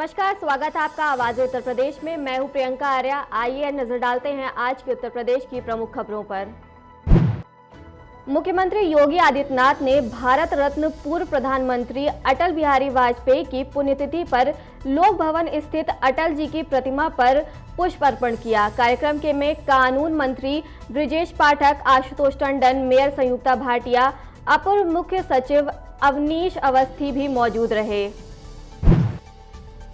नमस्कार, स्वागत है आपका आवाज उत्तर प्रदेश में। मैं हूं प्रियंका आर्या। आइए नजर डालते हैं आज के उत्तर प्रदेश की प्रमुख खबरों पर। मुख्यमंत्री योगी आदित्यनाथ ने भारत रत्न पूर्व प्रधानमंत्री अटल बिहारी वाजपेयी की पुण्यतिथि पर लोक भवन स्थित अटल जी की प्रतिमा पर पुष्प अर्पण किया। कार्यक्रम के में कानून मंत्री ब्रिजेश पाठक, आशुतोष टंडन, मेयर संयुक्ता भाटिया, अपर मुख्य सचिव अवनीश अवस्थी भी मौजूद रहे।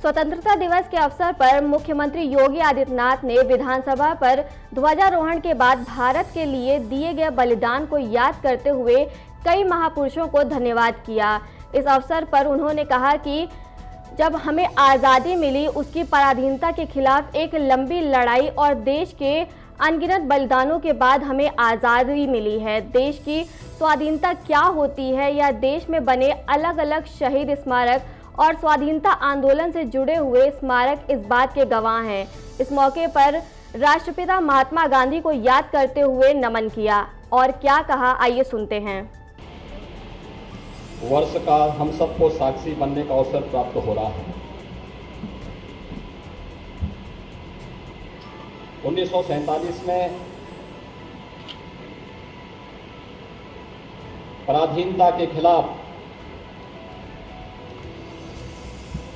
स्वतंत्रता दिवस के अवसर पर मुख्यमंत्री योगी आदित्यनाथ ने विधानसभा पर ध्वजारोहण के बाद भारत के लिए दिए गए बलिदान को याद करते हुए कई महापुरुषों को धन्यवाद किया। इस अवसर पर उन्होंने कहा कि जब हमें आज़ादी मिली, उसकी पराधीनता के खिलाफ एक लंबी लड़ाई और देश के अनगिनत बलिदानों के बाद हमें आज़ादी मिली है। देश की स्वाधीनता क्या होती है, यह देश में बने अलग अलग शहीद स्मारक और स्वाधीनता आंदोलन से जुड़े हुए स्मारक इस बात के गवाह हैं। इस मौके पर राष्ट्रपिता महात्मा गांधी को याद करते हुए नमन किया और क्या कहा, आइए सुनते हैं। वर्ष का हम सबको साक्षी बनने का अवसर प्राप्त हो रहा है। 1947 में पराधीनता के खिलाफ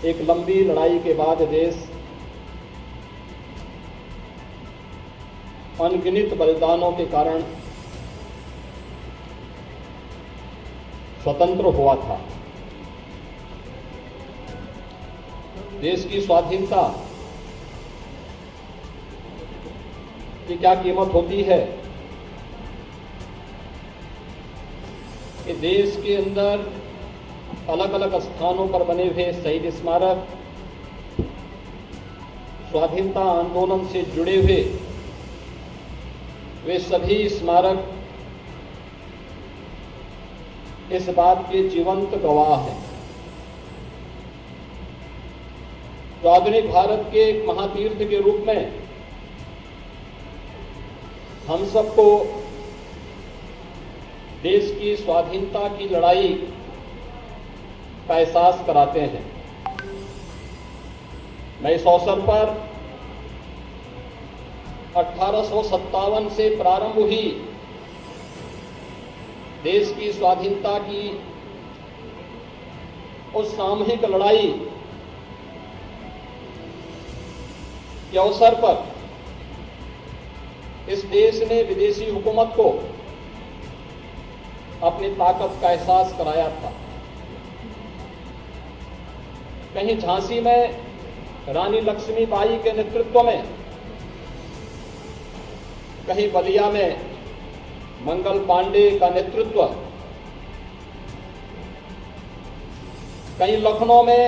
एक लंबी लड़ाई के बाद देश अनगिनत बलिदानों के कारण स्वतंत्र हुआ था। देश की स्वाधीनता की क्या कीमत होती है कि देश के अंदर अलग अलग स्थानों पर बने हुए शहीद स्मारक, स्वाधीनता आंदोलन से जुड़े हुए वे सभी स्मारक इस बात के जीवंत गवाह हैं। तो आधुनिक भारत के एक महातीर्थ के रूप में हम सबको देश की स्वाधीनता की लड़ाई का एहसास कराते हैं। मैं इस अवसर पर 1857 से प्रारंभ हुई देश की स्वाधीनता की उस सामूहिक लड़ाई के अवसर पर इस देश ने विदेशी हुकूमत को अपनी ताकत का एहसास कराया था। कहीं झांसी में रानी लक्ष्मीबाई के नेतृत्व में, कहीं बलिया में मंगल पांडे का नेतृत्व, कहीं लखनऊ में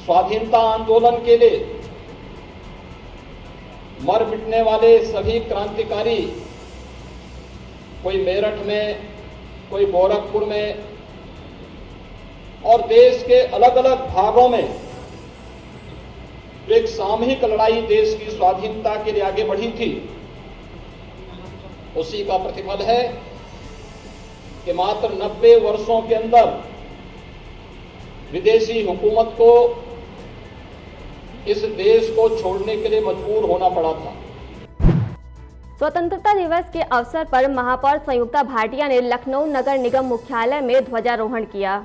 स्वाधीनता आंदोलन के लिए मर मिटने वाले सभी क्रांतिकारी, कोई मेरठ में, कोई गोरखपुर में और देश के अलग अलग भागों में जो एक सामूहिक लड़ाई देश की स्वाधीनता के लिए आगे बढ़ी थी, उसी का प्रतिफल है कि मात्र 90 वर्षों के अंदर विदेशी हुकूमत को इस देश को छोड़ने के लिए मजबूर होना पड़ा था। स्वतंत्रता दिवस के अवसर पर महापौर संयुक्ता भाटिया ने लखनऊ नगर निगम मुख्यालय में ध्वजारोहण किया।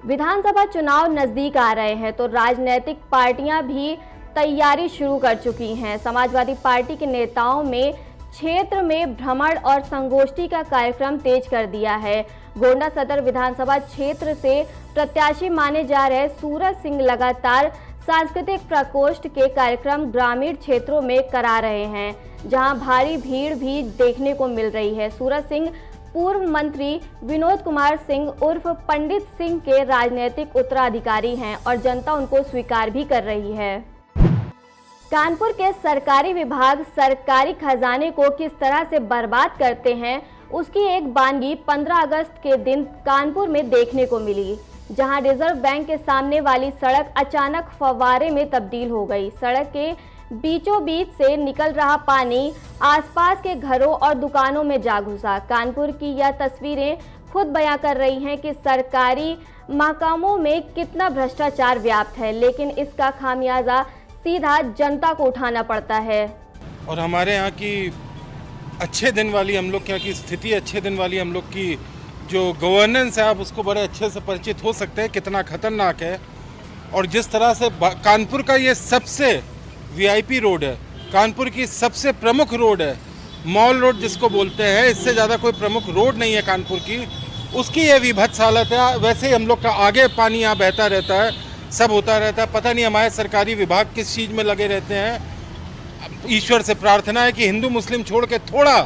विधानसभा चुनाव नजदीक आ रहे हैं तो राजनीतिक पार्टियां भी तैयारी शुरू कर चुकी हैं। समाजवादी पार्टी के नेताओं में क्षेत्र में भ्रमण और संगोष्ठी का कार्यक्रम तेज कर दिया है। गोंडा सदर विधानसभा क्षेत्र से प्रत्याशी माने जा रहे सूरज सिंह लगातार सांस्कृतिक प्रकोष्ठ के कार्यक्रम ग्रामीण क्षेत्रों में करा रहे हैं, जहां भारी भीड़ भी देखने को मिल रही है। सूरज सिंह पूर्व मंत्री विनोद कुमार सिंह उर्फ पंडित सिंह के राजनीतिक उत्तराधिकारी हैं और जनता उनको स्वीकार भी कर रही है। कानपुर के सरकारी विभाग सरकारी खजाने को किस तरह से बर्बाद करते हैं, उसकी एक वानगी 15 अगस्त के दिन कानपुर में देखने को मिली, जहां रिजर्व बैंक के सामने वाली सड़क अचानक फव्वारे में तब्दील हो गई। सड़क के बीचों बीच से निकल रहा पानी आसपास के घरों और दुकानों में जा घुसा। कानपुर की यह तस्वीरें खुद बयां कर रही हैं कि सरकारी महकमों में कितना भ्रष्टाचार व्याप्त है, लेकिन इसका खामियाजा सीधा जनता को उठाना पड़ता है। और हमारे यहाँ की अच्छे दिन वाली, हम लोग के यहाँ की स्थिति अच्छे दिन वाली, हम लोग की जो गवर्नेंस है, आप उसको बड़े अच्छे से परिचित हो सकते हैं कितना खतरनाक है। और जिस तरह से कानपुर का ये सबसे वीआईपी रोड है, कानपुर की सबसे प्रमुख रोड है, मॉल रोड जिसको बोलते हैं, इससे ज़्यादा कोई प्रमुख रोड नहीं है कानपुर की, उसकी ये विभत्स हालत है। वैसे ही हम लोग का आगे पानी यहाँ बहता रहता है, सब होता रहता है, पता नहीं हमारे सरकारी विभाग किस चीज़ में लगे रहते हैं। ईश्वर से प्रार्थना है कि हिंदू मुस्लिम छोड़ के थोड़ा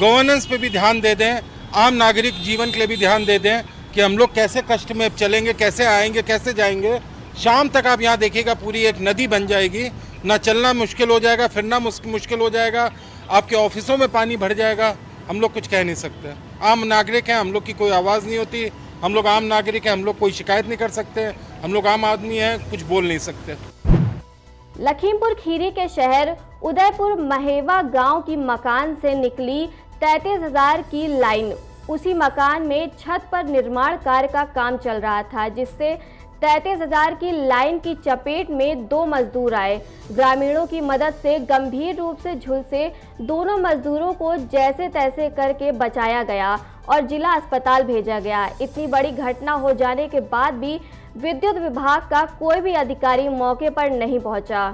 गवर्नेंस पे भी ध्यान दे दें, आम नागरिक जीवन के लिए भी ध्यान दे दें कि हम लोग कैसे कष्ट में चलेंगे, कैसे आएंगे, कैसे जाएंगे। शाम तक आप यहाँ देखिएगा पूरी एक नदी बन जाएगी, ना चलना मुश्किल हो जाएगा, फिरना मुश्किल हो जाएगा, आपके ऑफिसों में पानी भर जाएगा। हम लोग कुछ कह नहीं सकते, आम नागरिक हैं, हम लोग की कोई आवाज़ नहीं होती, हम लोग आम नागरिक हैं, हम लोग कोई शिकायत नहीं कर सकते, हम लोग आम आदमी हैं, कुछ बोल नहीं सकते। लखीमपुर खीरी के शहर उदयपुर महेवा गांव की मकान से निकली 33,000 की लाइन। उसी मकान में छत पर निर्माण कार्य का काम चल रहा था, जिससे 33,000 की लाइन की चपेट में 2 मजदूर आए। ग्रामीणों की मदद से गंभीर रूप से झुलसे दोनों मजदूरों को जैसे तैसे करके बचाया गया और जिला अस्पताल भेजा गया। इतनी बड़ी घटना हो जाने के बाद भी विद्युत विभाग का कोई भी अधिकारी मौके पर नहीं पहुंचा।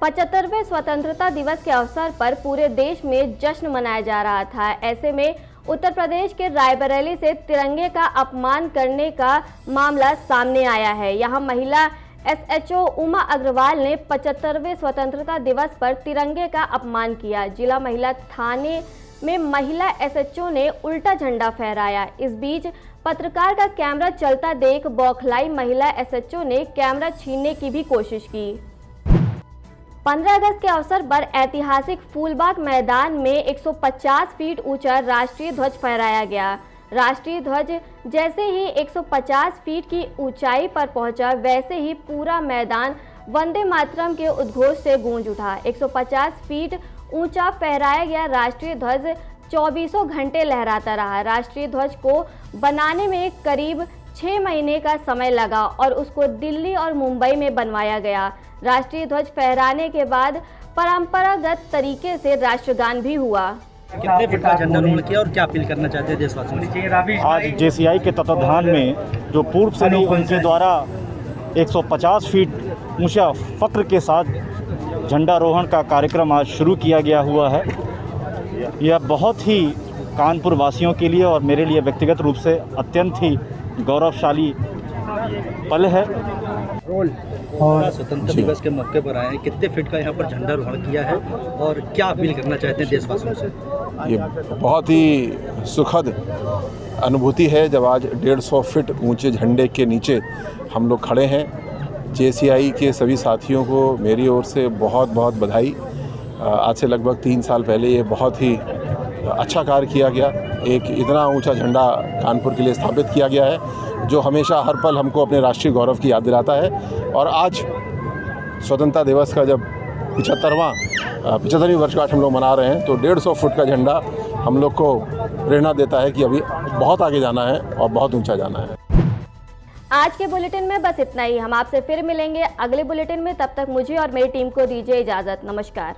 75वें स्वतंत्रता दिवस के अवसर पर पूरे देश में जश्न मनाया जा रहा था। ऐसे में उत्तर प्रदेश के रायबरेली से तिरंगे का अपमान करने का मामला सामने आया है। यहां महिला एसएचओ उमा अग्रवाल ने 75वें स्वतंत्रता दिवस पर तिरंगे का अपमान किया। जिला महिला थाने में महिला एसएचओ ने उल्टा झंडा फहराया। इस बीच पत्रकार का कैमरा चलता देख बौखलाई महिला एसएचओ ने कैमरा छीनने की भी कोशिश की। 15 अगस्त के अवसर पर ऐतिहासिक फूलबाग मैदान में 150 फीट ऊंचा राष्ट्रीय ध्वज फहराया गया। राष्ट्रीय ध्वज जैसे ही 150 फीट की ऊंचाई पर पहुंचा, वैसे ही पूरा मैदान वंदे मातरम के उद्घोष से गूंज उठा। 150 फीट ऊंचा फहराया गया राष्ट्रीय ध्वज 24 घंटे लहराता रहा। राष्ट्रीय ध्वज को बनाने में करीब 6 महीने का समय लगा और उसको दिल्ली और मुंबई में बनवाया गया। राष्ट्रीय ध्वज फहराने के बाद परंपरागत तरीके से राष्ट्रगान भी हुआ। कितने फीट का झंडारोहण किया और क्या अपील करना चाहते हैं देशवासियों से? आज जेसीआई के तत्वाधान में जो पूर्व सैनिक उनके द्वारा 150 फीट ऊंचा फक्र के साथ झंडारोहण का कार्यक्रम आज शुरू किया गया हुआ है। यह बहुत ही कानपुर वासियों के लिए और मेरे लिए व्यक्तिगत रूप से अत्यंत ही गौरवशाली पल है। और स्वतंत्रता दिवस के मौके पर आए हैं, कितने फीट का यहाँ पर झंडारोहण किया है और क्या अपील करना चाहते हैं देशवासियों से? ये बहुत ही सुखद अनुभूति है जब आज 150 फीट ऊंचे झंडे के नीचे हम लोग खड़े हैं। जेसीआई के सभी साथियों को मेरी ओर से बहुत बहुत बधाई। आज से लगभग 3 साल पहले ये बहुत ही अच्छा कार्य किया गया। एक इतना ऊंचा झंडा कानपुर के लिए स्थापित किया गया है जो हमेशा हर पल हमको अपने राष्ट्रीय गौरव की याद दिलाता है। और आज स्वतंत्रता दिवस का जब 75वीं वर्षगांठ हम लोग मना रहे हैं, तो 150 फुट का झंडा हम लोग को प्रेरणा देता है कि अभी बहुत आगे जाना है और बहुत ऊंचा जाना है। आज के बुलेटिन में बस इतना ही। हम आपसे फिर मिलेंगे अगले बुलेटिन में। तब तक मुझे और मेरी टीम को दीजिए इजाज़त। नमस्कार।